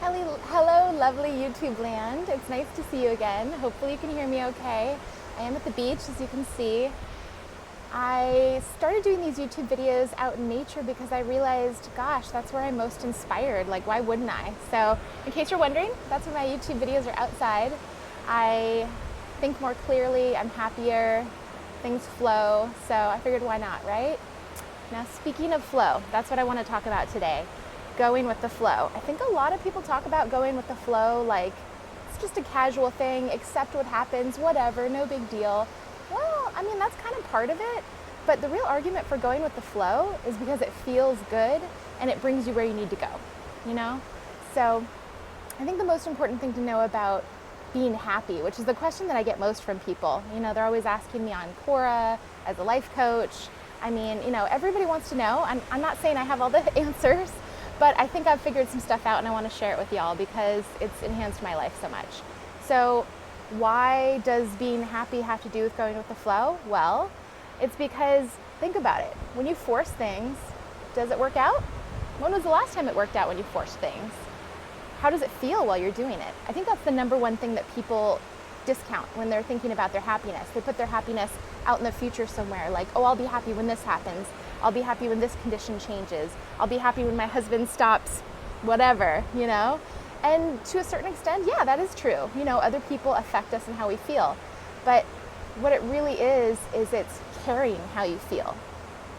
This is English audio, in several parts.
Hello, lovely YouTube land. It's nice to see you again. Hopefully you can hear me okay. I am at the beach, as you can see. I started doing these YouTube videos out in nature because I realized, gosh, that's where I'm most inspired. Like, why wouldn't I? So, in case you're wondering, that's when my YouTube videos are outside. I think more clearly, I'm happier, things flow, so I figured why not, right? Now, speaking of flow, that's what I want to talk about today. Going with the flow. I think a lot of people talk about going with the flow like it's just a casual thing, accept what happens, whatever, no big deal. Well, I mean, that's kind of part of it, but the real argument for going with the flow is because it feels good and it brings you where you need to go, you know? So I think the most important thing to know about being happy, which is the question that I get most from people, you know, they're always asking me on Quora as a life coach. I mean, you know, everybody wants to know. I'm not saying I have all the answers, but I think I've figured some stuff out and I want to share it with y'all because it's enhanced my life so much. So why does being happy have to do with going with the flow? Well, it's because, think about it. When you force things, does it work out? When was the last time it worked out when you forced things? How does it feel while you're doing it? I think that's the number one thing that people discount when they're thinking about their happiness. They put their happiness out in the future somewhere, like, oh, I'll be happy when this happens. I'll be happy when this condition changes. I'll be happy when my husband stops whatever, you know? And to a certain extent, yeah, that is true. You know, other people affect us in how we feel. But what it really is it's caring how you feel.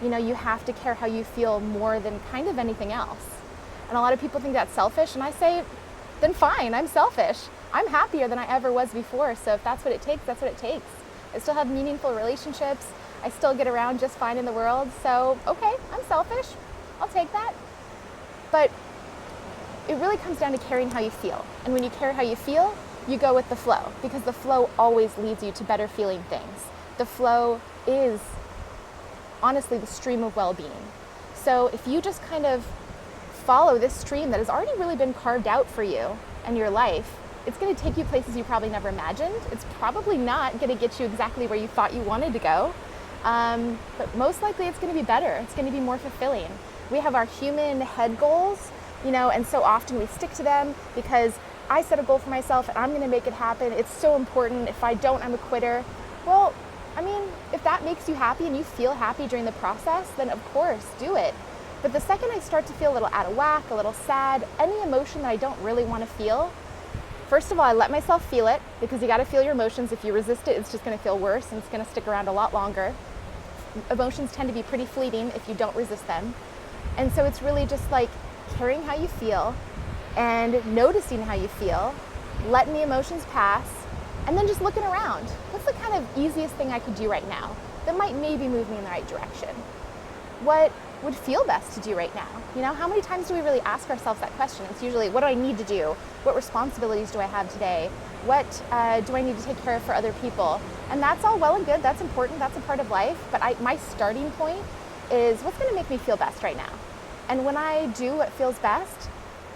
You know, you have to care how you feel more than kind of anything else. And a lot of people think that's selfish, and I say, then fine, I'm selfish. I'm happier than I ever was before, so if that's what it takes, that's what it takes. I still have meaningful relationships. I still get around just fine in the world, so okay, I'm selfish. I'll take that. But it really comes down to caring how you feel. And when you care how you feel, you go with the flow, because the flow always leads you to better feeling things. The flow is honestly the stream of well-being. So if you just kind of follow this stream that has already really been carved out for you and your life, it's going to take you places you probably never imagined. It's probably not going to get you exactly where you thought you wanted to go. But most likely it's going to be better. It's going to be more fulfilling. We have our human head goals, you know, and so often we stick to them because I set a goal for myself and I'm going to make it happen. It's so important. If I don't, I'm a quitter. Well, I mean, if that makes you happy and you feel happy during the process, then of course, do it. But the second I start to feel a little out of whack, a little sad, any emotion that I don't really want to feel, first of all, I let myself feel it, because you got to feel your emotions. If you resist it, it's just going to feel worse and it's going to stick around a lot longer. Emotions tend to be pretty fleeting if you don't resist them. And so it's really just like caring how you feel and noticing how you feel, letting the emotions pass, and then just looking around. What's the kind of easiest thing I could do right now that might maybe move me in the right direction? What would feel best to do right now? You know, how many times do we really ask ourselves that question? It's usually, what do I need to do? What responsibilities do I have today? What do I need to take care of for other people? And that's all well and good. That's important. That's a part of life. But my starting point is what's going to make me feel best right now. And when I do what feels best,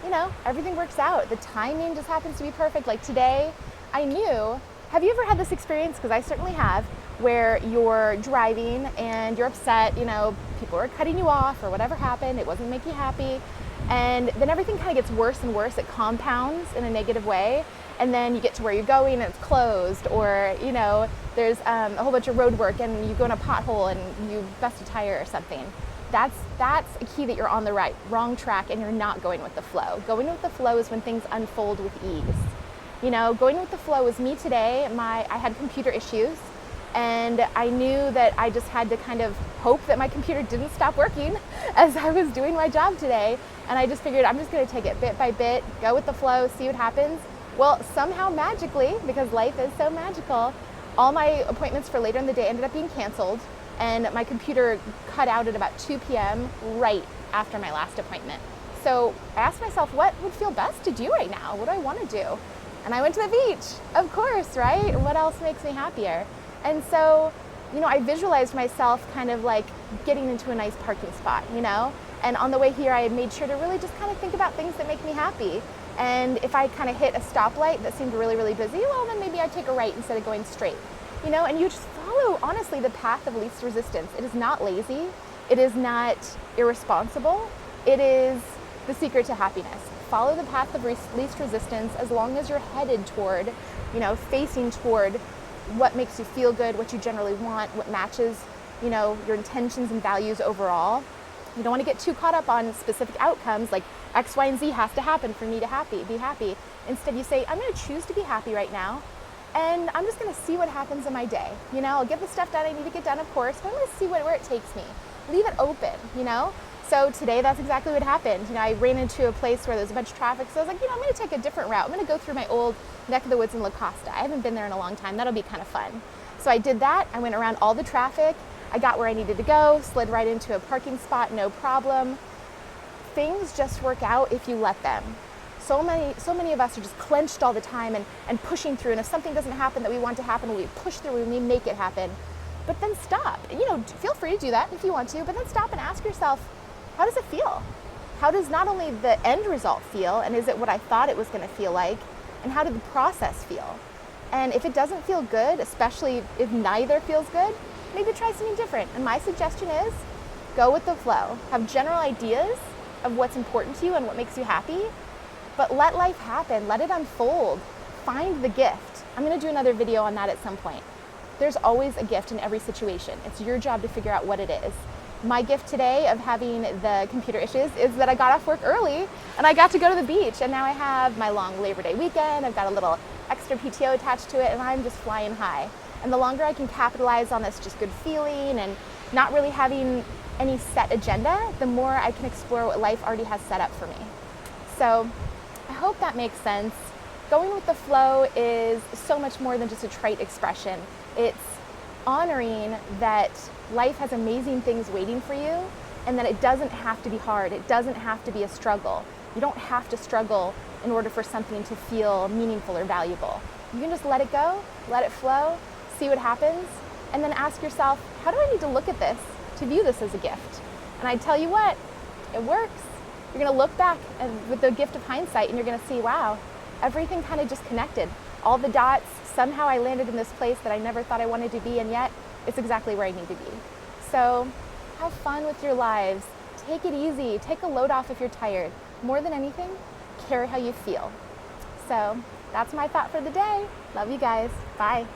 you know, everything works out. The timing just happens to be perfect. Like today, I knew, have you ever had this experience? Because I certainly have, where you're driving and you're upset, you know, people are cutting you off or whatever happened, it wasn't making you happy, and then everything kind of gets worse and worse, it compounds in a negative way, and then you get to where you're going and it's closed, or, you know, there's a whole bunch of road work and you go in a pothole and you bust a tire or something. That's a key that you're on the wrong track and you're not going with the flow. Going with the flow is when things unfold with ease. You know, going with the flow was me today. I had computer issues, and I knew that I just had to kind of hope that my computer didn't stop working as I was doing my job today. And I just figured I'm just going to take it bit by bit, go with the flow, see what happens. Well, somehow magically, because life is so magical, all my appointments for later in the day ended up being canceled, and my computer cut out at about 2 p.m. right after my last appointment. So I asked myself, what would feel best to do right now? What do I want to do? And I went to the beach, of course, right? What else makes me happier? And so, you know, I visualized myself kind of like getting into a nice parking spot, you know? And on the way here, I had made sure to really just kind of think about things that make me happy. And if I kind of hit a stoplight that seemed really, really busy, well, then maybe I'd take a right instead of going straight, you know? And you just follow, honestly, the path of least resistance. It is not lazy. It is not irresponsible. It is the secret to happiness. follow the path of least resistance as long as you're headed toward, facing toward what makes you feel good, what you generally want, what matches, your intentions and values overall. You don't want to get too caught up on specific outcomes like X, Y, and Z has to happen for me to be happy. Instead, you say, I'm going to choose to be happy right now, and I'm just going to see what happens in my day. I'll get the stuff done I need to get done, of course, but I'm going to see where it takes me. Leave it open, So today, that's exactly what happened. I ran into a place where there's a bunch of traffic, so I was like, I'm going to take a different route. I'm going to go through my old neck of the woods in La Costa. I haven't been there in a long time. That'll be kind of fun. So I did that. I went around all the traffic. I got where I needed to go, slid right into a parking spot, no problem. Things just work out if you let them. So many of us are just clenched all the time and pushing through. And if something doesn't happen that we want to happen, we push through and we make it happen. But then stop. Feel free to do that if you want to, but then stop and ask yourself, how does it feel? How does not only the end result feel, and is it what I thought it was going to feel like, and how did the process feel? And if it doesn't feel good, especially if neither feels good, maybe try something different. And my suggestion is go with the flow. Have general ideas of what's important to you and what makes you happy, but let life happen. Let it unfold. Find the gift. I'm going to do another video on that at some point. There's always a gift in every situation. It's your job to figure out what it is. My gift today of having the computer issues is that I got off work early and I got to go to the beach, and now I have my long Labor Day weekend. I've got a little extra PTO attached to it, and I'm just flying high. And the longer I can capitalize on this just good feeling and not really having any set agenda, the more I can explore what life already has set up for me. So I hope that makes sense. Going with the flow is so much more than just a trite expression. It's honoring that life has amazing things waiting for you, and that it doesn't have to be hard. It doesn't have to be a struggle. You don't have to struggle in order for something to feel meaningful or valuable. You can just let it go, let it flow, see what happens, and then ask yourself, how do I need to look at this to view this as a gift? And I tell you what, it works. You're going to look back with the gift of hindsight, and you're going to see, wow, everything kind of just connected. All the dots, somehow I landed in this place that I never thought I wanted to be, and yet it's exactly where I need to be. So have fun with your lives. Take it easy. Take a load off if you're tired. More than anything, care how you feel. So that's my thought for the day. Love you guys. Bye.